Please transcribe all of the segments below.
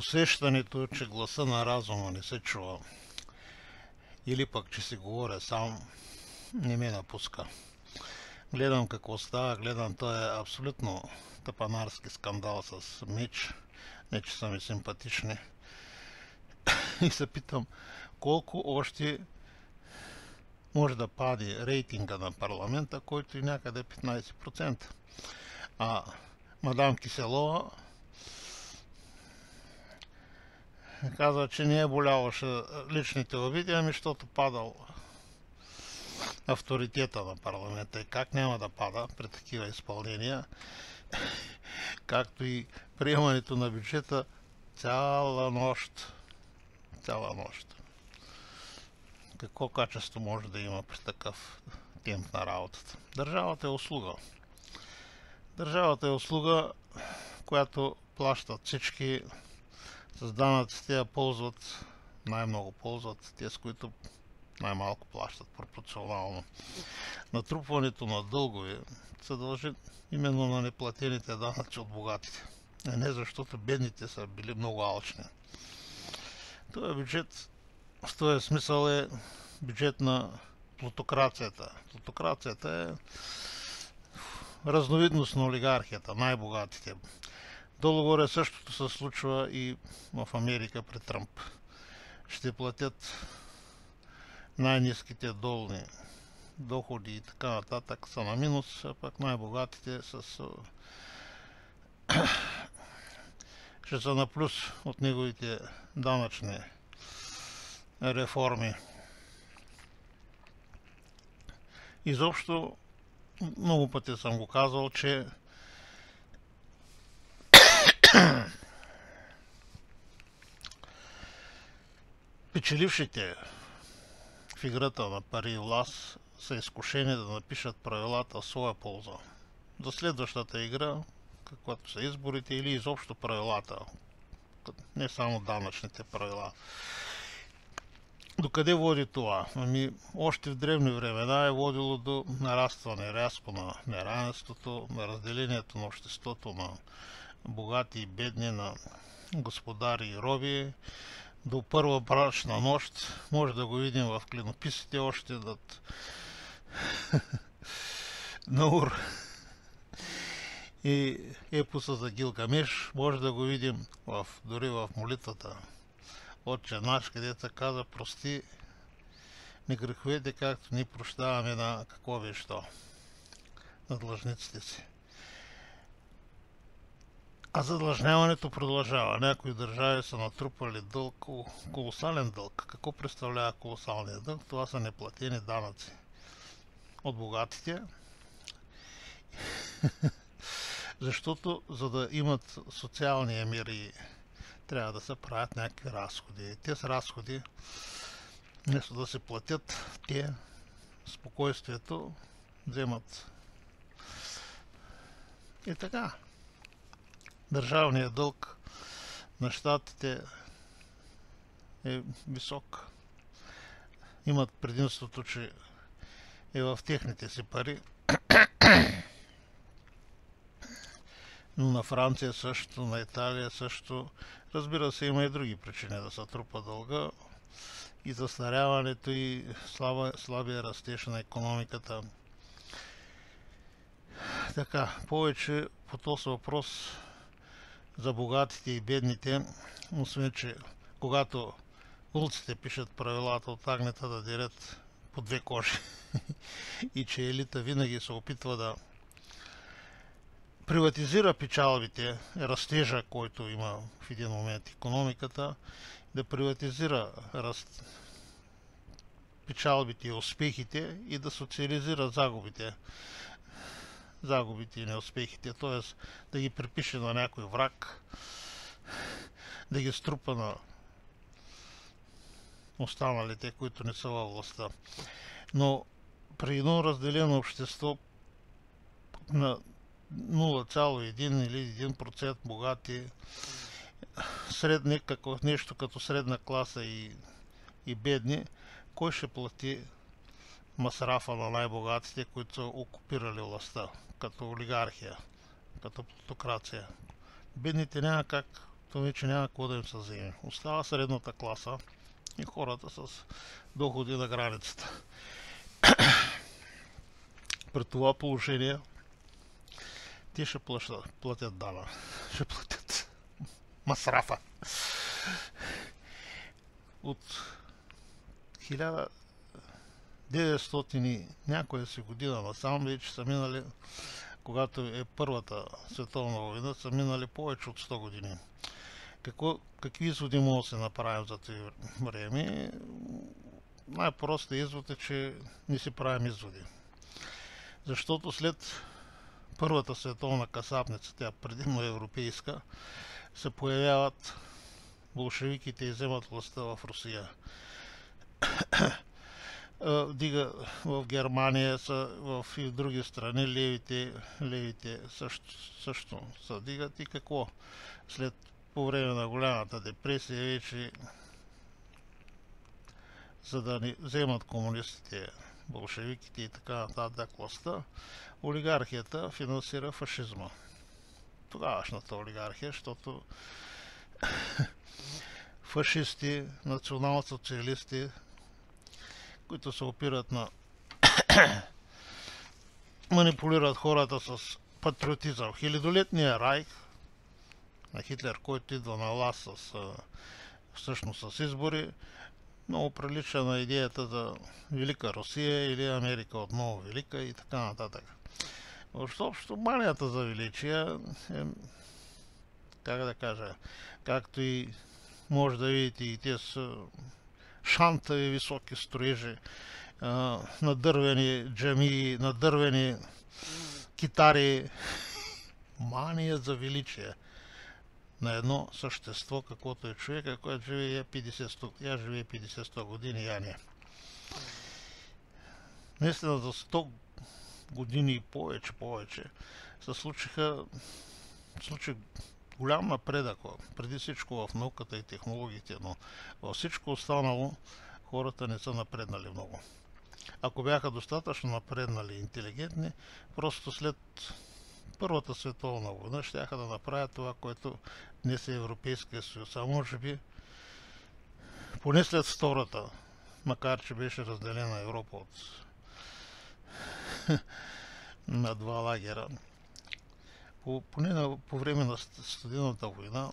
Усещането, че гласа на разума не се чува, или пък, че си говоря сам, не ме напуска. Гледам какво става, гледам този абсолютно тъпанарски скандал с Меч, не че са ми симпатични, и се питам колко още може да пади рейтинга на парламента, който е някъде 15%. А мадам Киселова казва, че не е боляваше личните обиди, ами защото падал авторитета на парламента. И как няма да пада при такива изпълнения, както и приемането на бюджета цяла нощ. Цяла нощ. Какво качество може да има при такъв темп на работата? Държавата е услуга. Държавата е услуга, която плащат всички. С данъците я ползват, най-много ползват тези, които най-малко плащат пропорционално. Натрупването на дългове се дължи именно на неплатените данъци от богатите, а не защото бедните са били много алчни. Този бюджет в този смисъл е бюджет на плутокрацията. Плутокрацията е разновидност на олигархията, най-богатите. Долу-горе същото се случва и в Америка при Тръмп. Ще платят най-ниските долни доходи и така нататък са на минус, а пък най-богатите ще са на плюс от неговите данъчни реформи. Изобщо, много пъти съм го казал, че печелившите в играта на пари и власт са изкушени да напишат правилата в своя полза. За следващата игра, каквато са изборите или изобщо правилата, не само данъчните правила. Докъде води това? Ами, още в древни времена е водило до нарастване рязко на неравенството, на разделението на обществото на богати и бедни, на господари и роби, до първа брачна нощ. Може да го видим в клинописите още над Наур и епоса за Гилгамеш. Може да го видим дори в молитвата Отче наш, където каза: прости ни греховете, както ни прощаваме на какво беше то, на длъжниците си. А задлъжняването продължава. Някои държави са натрупали дълг, колосален дълг. Какво представлява колосалния дълг? Това са неплатени данъци от богатите. Защото за да имат социалния мир и трябва да се правят някакви разходи. Тези разходи, вместо да се платят, те спокойствието вземат. И така. Държавният дълг на щатите е висок. Имат предимството, че е в техните си пари. Но на Франция също, на Италия също. Разбира се, има и други причини да се трупа дълга. И застаряването, и слабия растеж на икономиката. Така, повече по този въпрос за богатите и бедните, освен че когато улците пишат правилата от агнета да дерят по две кожи и че елита винаги се опитва да приватизира печалбите, растежа, който има в един момент икономиката, да приватизира печалбите и успехите и да социализира загубите и неуспехите, т.е. да ги припише на някой враг, да ги струпа на останалите, които не са във властта. Но при едно разделено общество на 0,1 или 1% богати, средни, нещо като средна класа и бедни, кой ще плати масрафа на най-богатите, които са окупирали властта, като олигархия, като плутокрация? Бедните няма как то вече няма какво да им се вземе. Остава средната класа и хората с доходи на границата. При това положение те ще платят дана. Ще платят масрафа. От 1900 някоя си година насам вече са минали, когато е Първата световна война, са минали повече от 100 години. Какви изводи може да се направим за тези време? Най-простият извод е, че не си правим изводи. Защото след Първата световна касапница, тя предимно европейска, се появяват болшевиките и вземат властта в Русия. Дига в Германия и в други страни левите също се дигат. И какво? По време на голямата депресия вече, за да не вземат комунистите, болшевиките и така нататък властта, олигархията финансира фашизма. Тогавашната олигархия, защото фашисти, национал-социалисти, които се опират на манипулират хората с патриотизъм. Хилядолетния Райх на Хитлер, който идва на власт всъщност с избори, много прилича на идеята за Велика Русия или Америка отново велика и така нататък. Общо манията за величие е, как да кажа, както и може да видите и те са шантави високи строежи, надървени джамии, надървени китари. Мания за величие на едно същество, каквото е човека, който живее 50-100 години, я не. Наистина за 100 години и повече се случи голям напредък, преди всичко в науката и технологиите, но във всичко останало хората не са напреднали много. Ако бяха достатъчно напреднали и интелигентни, просто след Първата световна война щяха да направят това, което днес е Европейския съюз. А може би поне след Втората, макар че беше разделена Европа на два лагера, поне по време на Студената война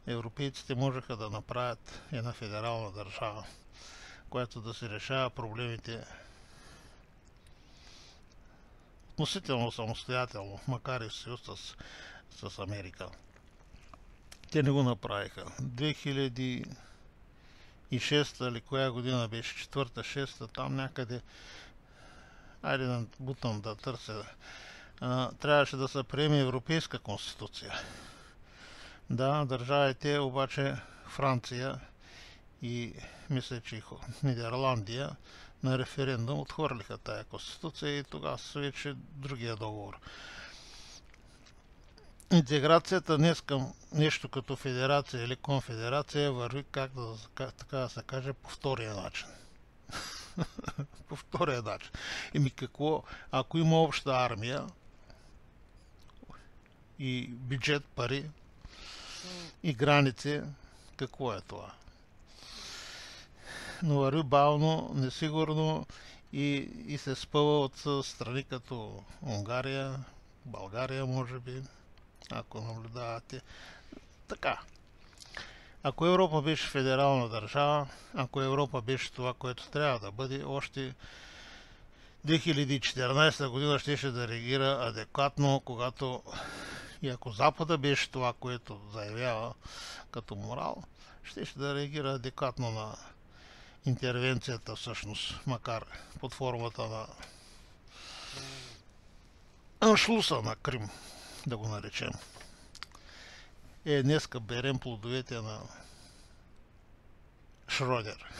европейците можеха да направят една федерална държава, която да се решава проблемите относително самостоятелно, макар и в съюз с Америка. Те не го направиха. 2006 или коя година беше, 4-6, там някъде, айде да бутам да търся, трябваше да се приеме Европейска конституция. Да, държавите, обаче Франция и мисля, че Нидерландия на референдум отхвърлиха тая конституция и тогава се вече другия договор. Интеграцията днес към нещо като федерация или конфедерация върви, така да се каже, по втория начин. По втория начин. Какво, ако има обща армия и бюджет, пари и граници, какво е това? Но върви бавно, несигурно и се спъва от страни като Унгария, България, може би, ако наблюдавате. Така. Ако Европа беше федерална държава, ако Европа беше това, което трябва да бъде, още 2014 година щеше да реагира адекватно, когато и ако Запада беше това, което заявява като морал, щеше да реагира адекватно на интервенцията всъщност, макар под формата на аншлуса на Крим, да го наречем. Днеска берем плодовете на Шродер.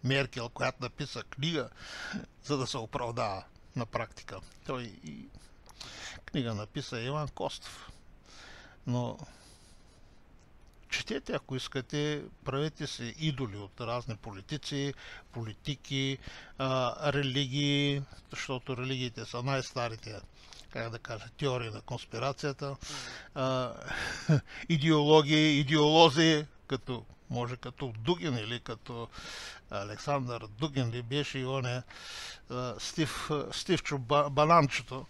Меркел, която написа книга, за да се оправдава на практика. Той и книга написа Иван Костов. Но четете, ако искате, правете се идоли от разни политици, политики, религии, защото религиите са най-старите как да кажа, теории на конспирацията, идеологии, идеолози, като може като Дугин или като Александър Дугин ли беше и оне Стивчо Бананчето,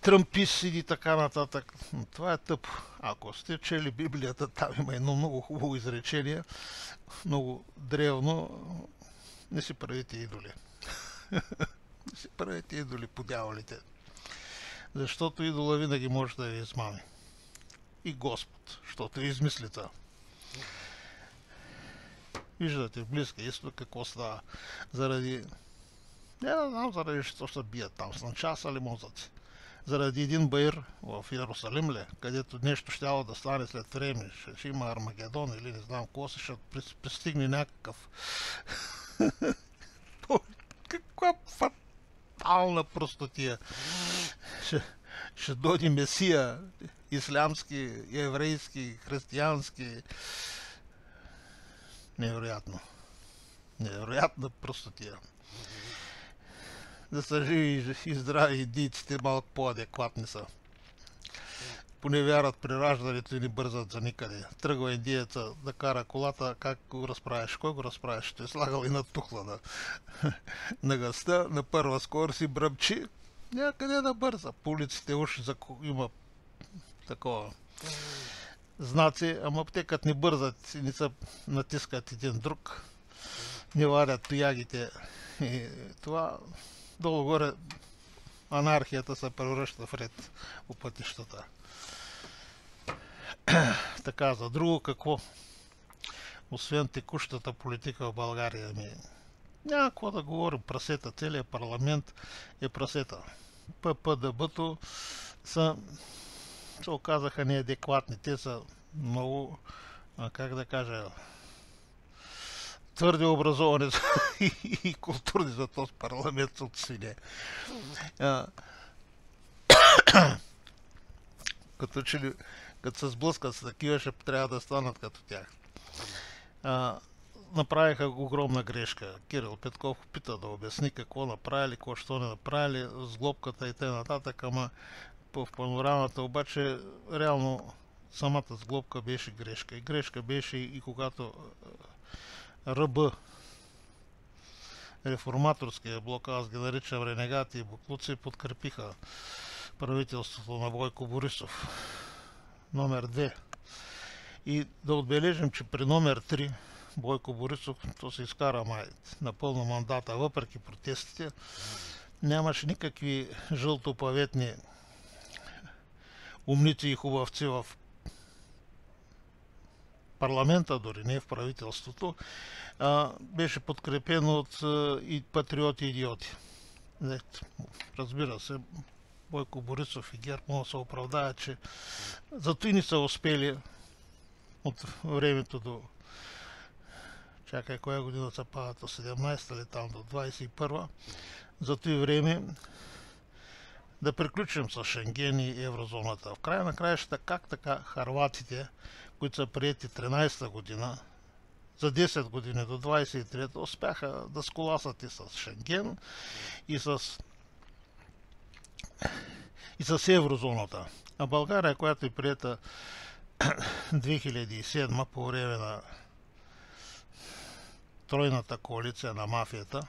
тръмпис и така нататък. Това е тъпо. Ако сте чели Библията, там има едно много хубаво изречение, много древно. Не си правите идоли. Не си правите идоли по дяволите. Защото идола винаги може да ви измами. И Господ, защото измислица. Виждате в Близкия изток какво става. Заради... Не знам заради що се бият там. С часа ли мозъци. Заради един баир в Иерусалим ли, където нещо щяло да стане след време. Ще има Армагедон или не знам какво се, ще пристигне някакъв... Каква фатална простотия. Ще дойде Месия, ислямски, еврейски, християнски. Невероятно. Невероятна простотия. Да са живи и здрави и дийците малко по-адекватни са. Поне вярат при раждането и не бързат за никъде. Тръгва индиеца да кара колата, как го разправиш? Кой го разправиш? Ще е слагал и на тухла на гъста, на първа скорост и бръмчи. Някъде да бърза. По улиците уж има такова знаци, ама те като не бързат и не се натискат един друг, не варят тоягите и това долу-горе анархията се превръща в ред по пътищата. Така, за друго какво? Освен текущата политика в България, няма какво да говорим, прасета, целият парламент е прасета. ППДБ-то се оказаха неадекватни. Те са много, как да кажа, твърде образовани и културни за този парламент от свине. Като че ли, като се сблъскат с такива, ще трябва да станат като тях. Направиха огромна грешка. Кирил Петков пита да обясни какво направили, какво що не направили с глобката и т.н. Ама в панорамата обаче реално самата сглобка беше грешка. И грешка беше и когато РБ, реформаторския блок, аз ги наричам ренегати и буклуци, подкрепиха правителството на Бойко Борисов. Номер 2. И да отбележим, че при номер 3 Бойко Борисов, то се изкара напълно мандата, въпреки протестите, нямаше никакви жълтопаветни умници и хубавци в парламента, дори не в правителството, беше подкрепен от и патриоти и идиоти. Разбира се, Бойко Борисов и ГЕРБ могат да се оправдаят, че зато и не са успели от времето до... Чакай, коя година се падат, 17-та ли там, до 21-та. Зато и време да приключим с Шенген и еврозоната. В края на краищата, как така харватите, които са приети 13-та година, за 10 години до 23-та, успяха да сколасат и с Шенген, и с еврозоната. А България, която е приета 2007 по време на тройната коалиция на мафията,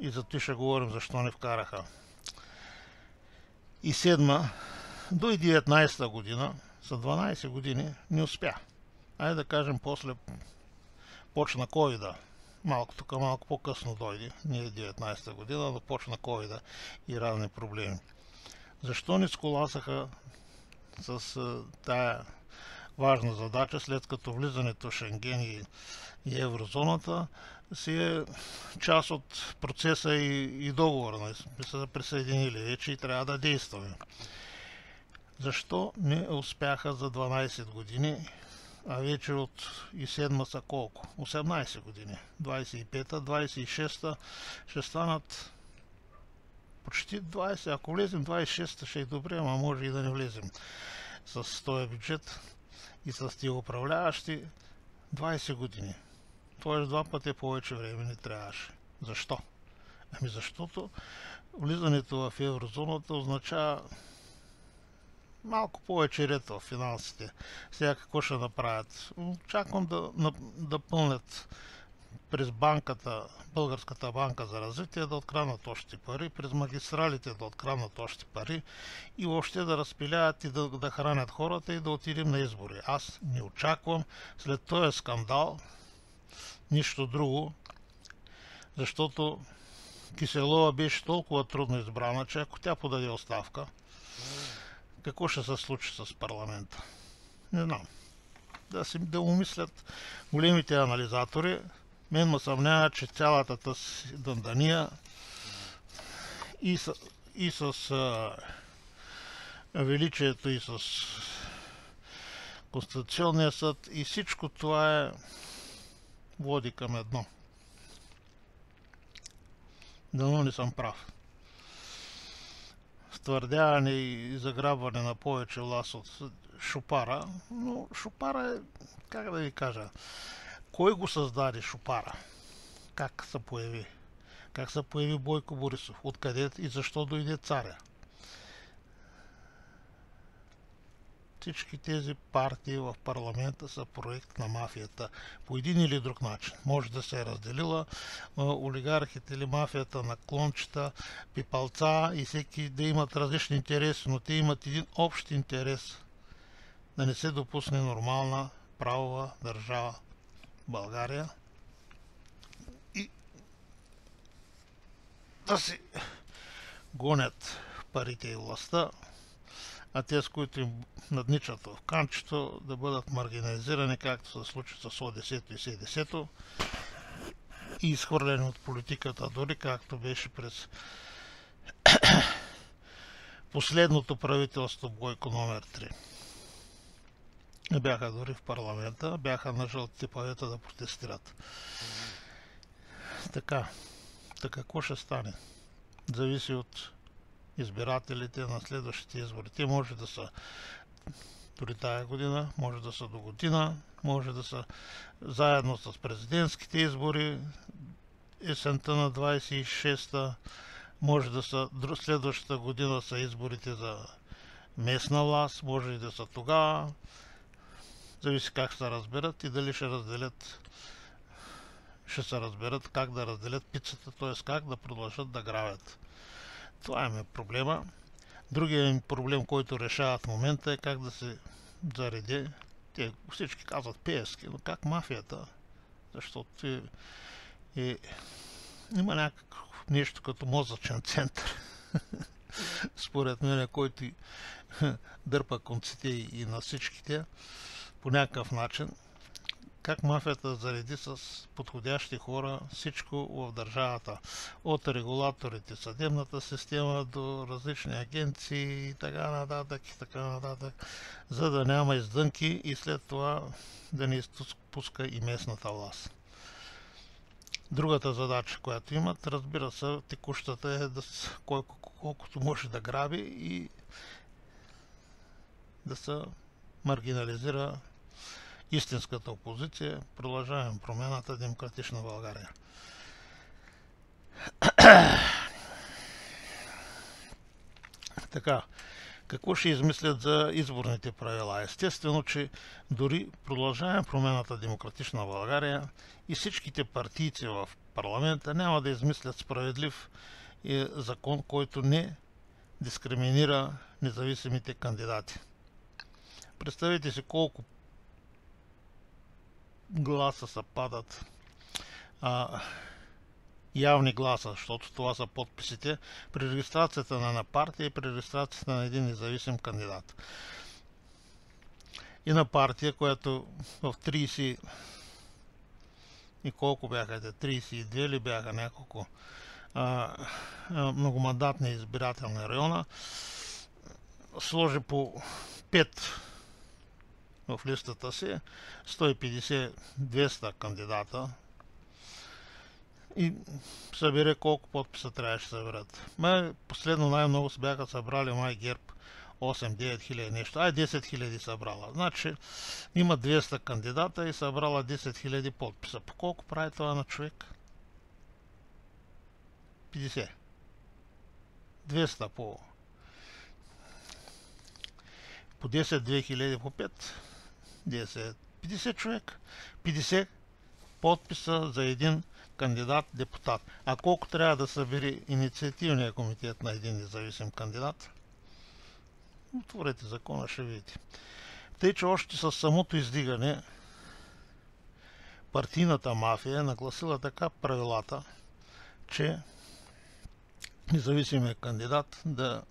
и за това ще говорим защо не вкараха. И 7 до 19-та година, за 12 години, не успя. Айде да кажем, после почна ковида. Малко по-късно дойде, не е 19-та година, но почна ковида и разни проблеми. Защо не сколасаха с тая важна задача, след като влизането в Шенген и еврозоната си е част от процеса и договора. Сме се присъединили вече и трябва да действаме. Защо не успяха за 12 години, а вече от и 7 са колко? 18 години. 25-та, 26-та ще станат почти 20. Ако влезем 26-та ще е добре, ама може и да не влезем с този бюджет и с тия управляващи 20 години. Тоест 2 пъти повече време не трябваше. Защо? Ами защото влизането в еврозоната означава малко повече ред в финансите. Сега какво ще направят? Очаквам да пълнят през банката, Българската банка за развитие, да откранат още пари, през магистралите да откранат още пари и въобще да разпиляват и да хранят хората и да отидем на избори. Аз не очаквам след този скандал нищо друго, защото Киселова беше толкова трудно избрана, че ако тя подаде оставка, какво ще се случи с парламента? Не знам. Да умислят големите анализатори. Мен ме съмнява, че цялата тази дъндания и с величието, и с Конституционния съд, и всичко това води към едно. Дано не съм прав. Твърдяване и заграбване на повече власт от Шопара, но Шопара е, как да ви кажа, кой го създаде Шопара? Как се появи? Как се появи Бойко Борисов? Откъде и защо дойде царя? Всички тези партии в парламента са проект на мафията по един или друг начин. Може да се е разделила олигархите или мафията на клончета, пипалца и всеки да имат различни интереси, но те имат един общ интерес да не се допусне нормална правова държава България и да си гонят парите и властта, а те, с които им надничат в канчето, да бъдат маргинализирани, както се случи с О10 и С10 и изхвърлени от политиката, дори както беше през последното правителство Бойко номер 3. Бяха дори в парламента, бяха на жълтите павета да протестират. Така какво ще стане? Зависи от избирателите на следващите избори. Те може да са дори тая година, може да са до година, може да са заедно с президентските избори, есента на 26-та, може да са следващата година са изборите за местна власт, може и да са тогава. Зависи как се разберат и дали ще се разберат как да разделят пицата, т.е. как да продължат да грабят. Това е проблема. Другият проблем, който решават в момента, е как да се зареди. Те всички казват Пеевски, но как мафията? Защото има някакво нещо като мозъчен център. Според мен, който дърпа конците и на всичките по някакъв начин. Как мафията зареди с подходящи хора всичко в държавата. От регулаторите, съдебната система до различни агенции и така нататък, за да няма издънки и след това да не изпуска и местната власт. Другата задача, която имат, разбира се, текущата е да колкото може да граби и да се маргинализира истинската опозиция. Продължаваме промяната, Демократична България. Така, какво ще измислят за изборните правила? Естествено, че дори продължаваме промяната, Демократична България и всичките партийци в парламента няма да измислят справедлив закон, който не дискриминира независимите кандидати. Представете си колко гласа се падат, явни гласа, защото това са подписите, при регистрацията на една партия и при регистрацията на един независим кандидат. И на партия, която в 30 и колко бяха, 32 или бяха няколко многомандатни избирателни района, сложи по 5 в листата си, 150-200 кандидата и събере колко подписа трябваше да съберат. Последно най-много се бяха събрали май ГЕРБ 8-9 хиляди нещо, 10 хиляди събрала. Значи има 200 кандидата и събрала 10 хиляди подписа. По колко прави това на човек? 50. 200 по 10, 2000 по 5, 10, 50 човек, 50 подписа за един кандидат депутат. А колко трябва да събери инициативния комитет на един независим кандидат? Отворете закона, ще видите. Тъй, че още с самото издигане партийната мафия е нагласила така правилата, че независимият кандидат да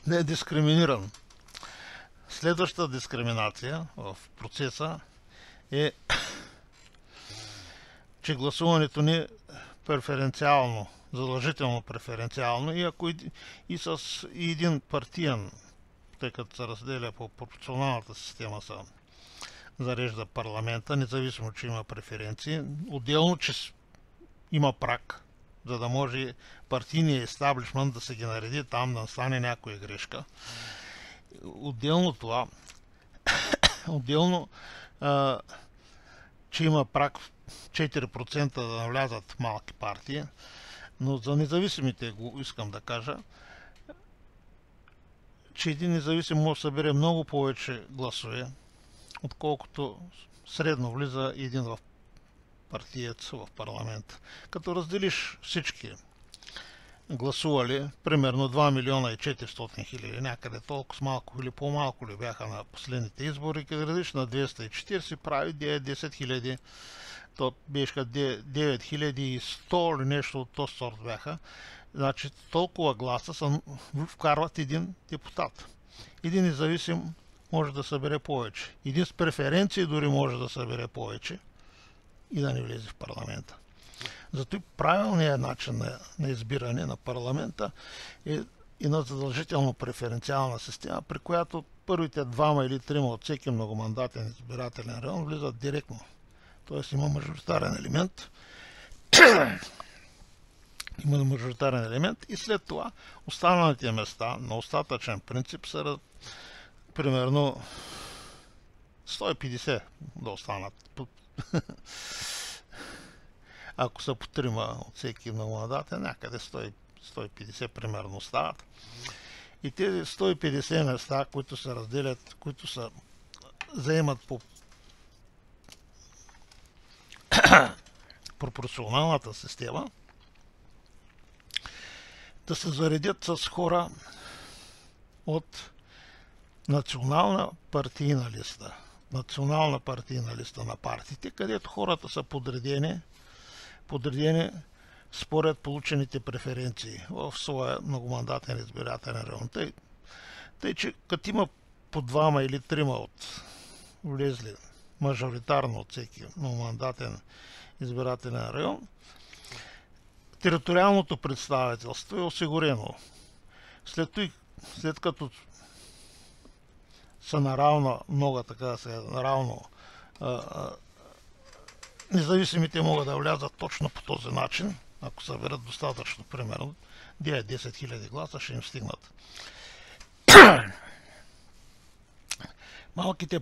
не е дискриминиран. Следващата дискриминация в процеса е, че гласуването не е преференциално, задължително преференциално, и ако и с един партиен, тъй като се разделя по пропорционалната система, се зарежда парламента, независимо, че има преференции, отделно, че има праг, за да може партийния естаблишмент да се ги нареди там, да стане някоя грешка. Отделно това, че има праг 4% да навлязат малки партии, но за независимите го искам да кажа, че един независим може да събере много повече гласове, отколкото средно влиза един в партиец в парламент. Като разделиш всички гласували, примерно 2 милиона и 400 хиляди, някъде толкова с малко или по-малко ли бяха на последните избори, като разделиш на 240, прави 10 хиляди. То бяха 9100 или нещо от този сорт бяха. Значи толкова гласа вкарват един депутат. Един независим може да събере повече. Един с преференции дори може да събере повече и да не влезе в парламента. Зато правилният начин на избиране на парламента е и на задължително преференциална система, при която първите 2 или 3 от всеки многомандатен избирателен район влизат директно. Тоест има мажоритарен елемент. Има мажоритарен елемент и след това останалите места на остатъчен принцип са примерно 150 да останат. Ако са по 3 от всеки многомандатен, някъде 150 примерно остават. И тези 150 места, които се разделят, които се заемат по пропорционалната система, да се заредят с хора от национална партийна листа. Национална партийна листа на партиите, където хората са подредени според получените преференции в своя многомандатен избирателен район. Тъй, че като има по 2 или 3 от влезли мажоритарно от всеки многомандатен избирателен район, териториалното представителство е осигурено. След като са наравно, много така да се наравно, независимите могат да влязат точно по този начин, ако съберат достатъчно, примерно 9-10 хиляди гласа, ще им стигнат. Малките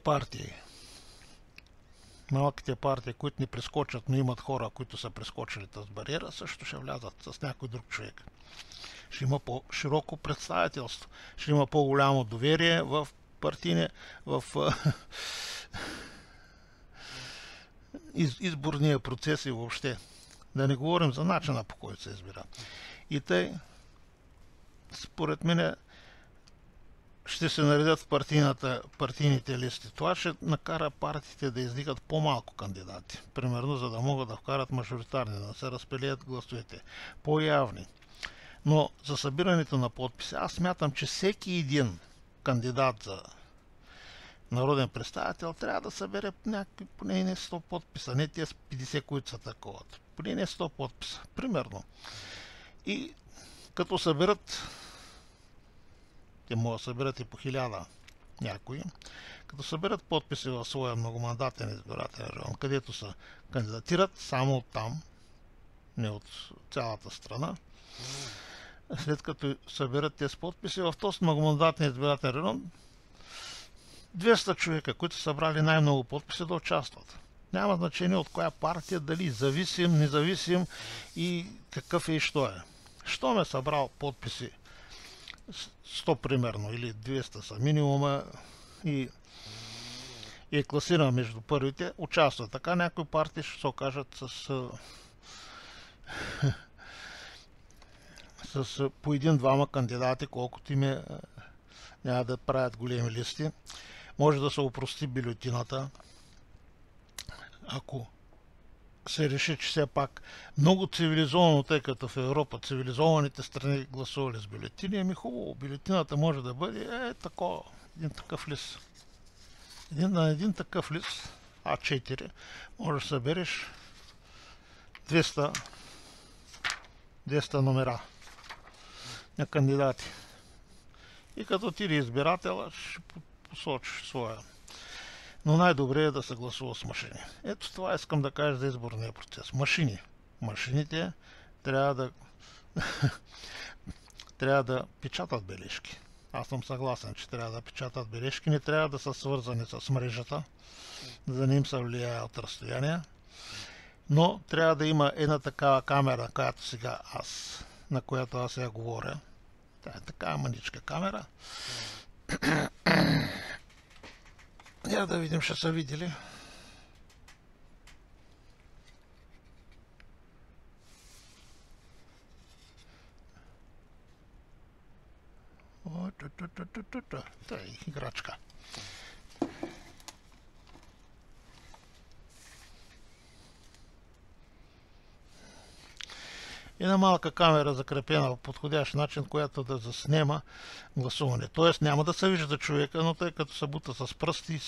партии, които не прескочат, но имат хора, които са прескочили тази бариера, също ще влязат с някой друг човек. Ще има по-широко представителство, ще има по-голямо доверие в партийния, в изборния процес и въобще. Да не говорим за начина, по който се избира. И тъй, според мен, ще се наредят в партийните листи. Това ще накара партиите да издигат по-малко кандидати. Примерно, за да могат да вкарат мажоритарни, да се разпилеят гласовете. По-явни. Но за събирането на подписи, аз смятам, че всеки един кандидат за народен представител трябва да събере някакви поне не 100 подписа, не тези 50, които са такова. Поне не 100 подписа, примерно. И като съберат, те могат да съберат и по 1000 някои, като съберат подписи в своя многомандатен избирателен район, където се кандидатират само от там, не от цялата страна, след като съберат тези подписи, в този многомандатен избирателен район 200 човека, които са събрали най-много подписи, да участват. Няма значение от коя партия, дали зависим, независим и какъв е и що е. Щом е събрал подписи 100 примерно или 200 са минимума и е класиран между първите, участва. Така някои партии ще се окажат с по един-двама кандидати, колкото им е, няма да правят големи листи. Може да се опрости бюлетината, ако се реши, че все пак много цивилизовано, тъй като в Европа цивилизованите страни гласували с бюлетини, ами хубаво, бюлетината може да бъде един такъв лист. На един такъв лист А4 може да събереш 200 номера на кандидати. И като ти избирател, ще посочиш своя. Но най-добре е да се гласува с машини. Ето това искам да кажа за изборния процес. Машини. Машините трябва да печатат бележки. Аз съм съгласен, че трябва да печатат бележки. Не трябва да са свързани с мрежата, за да не им се влияе от разстояние. Но трябва да има една такава камера, на която аз сега говоря. Това е такава маничка камера. Я да видим, ще са видели. Та е играчка. Една малка камера, закрепена по подходящ начин, която да заснема гласуване. Тоест няма да се вижда човека, но тъй като се бута с пръсти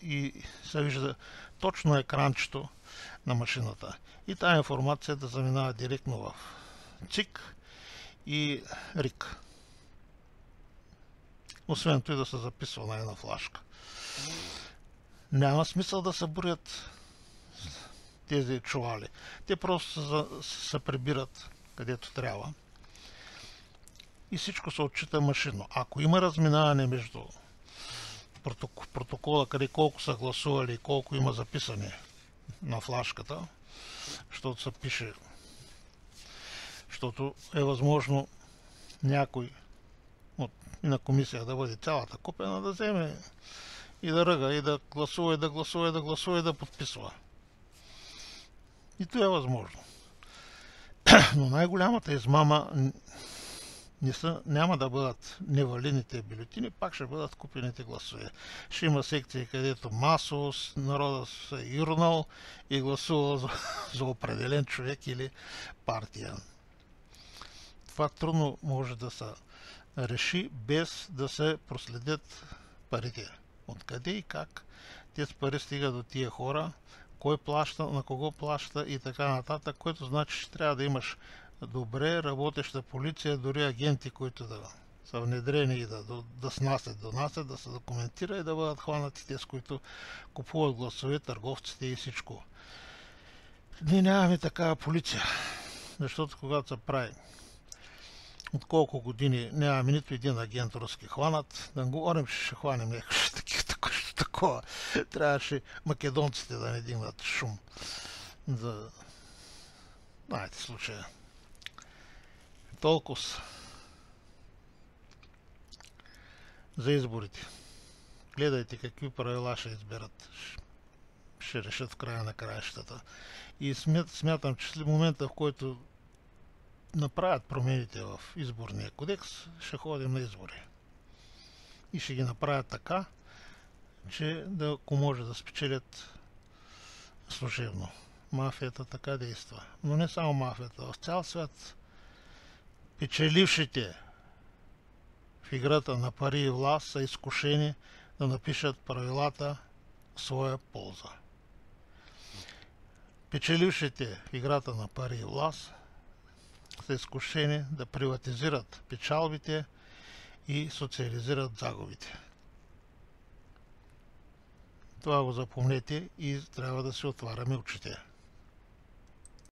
и се вижда точно екранчето на машината. И тази информация да заминава директно в ЦИК и РИК. Освен това да се записва на една флашка. Няма смисъл да се броят тези чували. Те просто се прибират където трябва и всичко се отчита машинно. Ако има разминаване между протокола, къде колко са гласували и колко има записани на флашката, защото се пише, защото е възможно някой и на комисия да бъде цялата купена, да вземе и да ръга, и да гласува, и да подписва. И това е възможно. Но най-голямата измама няма да бъдат невалидните бюлетини, пак ще бъдат купените гласове. Ще има секции, където масово народът се е юрнал и гласувал за определен човек или партия. Това трудно може да се реши без да се проследят парите. Откъде и как тези пари стигат до тия хора, кой плаща, на кого плаща и така нататък, което значи, че трябва да имаш добре работеща полиция, дори агенти, които да са внедрени и да снасят, донасят, да се документира и да бъдат хванати тези, които купуват гласове, търговците и всичко. Ние нямаме такава полиция, защото когато се прави от колко години нямаме нито един агент руски хванат, да говорим, че ще хванем някакво такова. Трябваше македонците да не дигнат шум за... Знаете случая. Толкова за изборите. Гледайте какви правила ще изберат. Ще решат в края на краищата. И смятам, че след момента, в който направят промените в изборния кодекс, ще ходим на избори. И ще ги направят така, че ако може да спечелят служебно. Мафията така действа. Но не само мафията. В цял свят печелившите в играта на пари и власт са изкушени да напишат правилата в своя полза. Печелившите в играта на пари и власт са изкушени да приватизират печалбите и социализират загубите. Това го запомнете и трябва да си отваряме очите.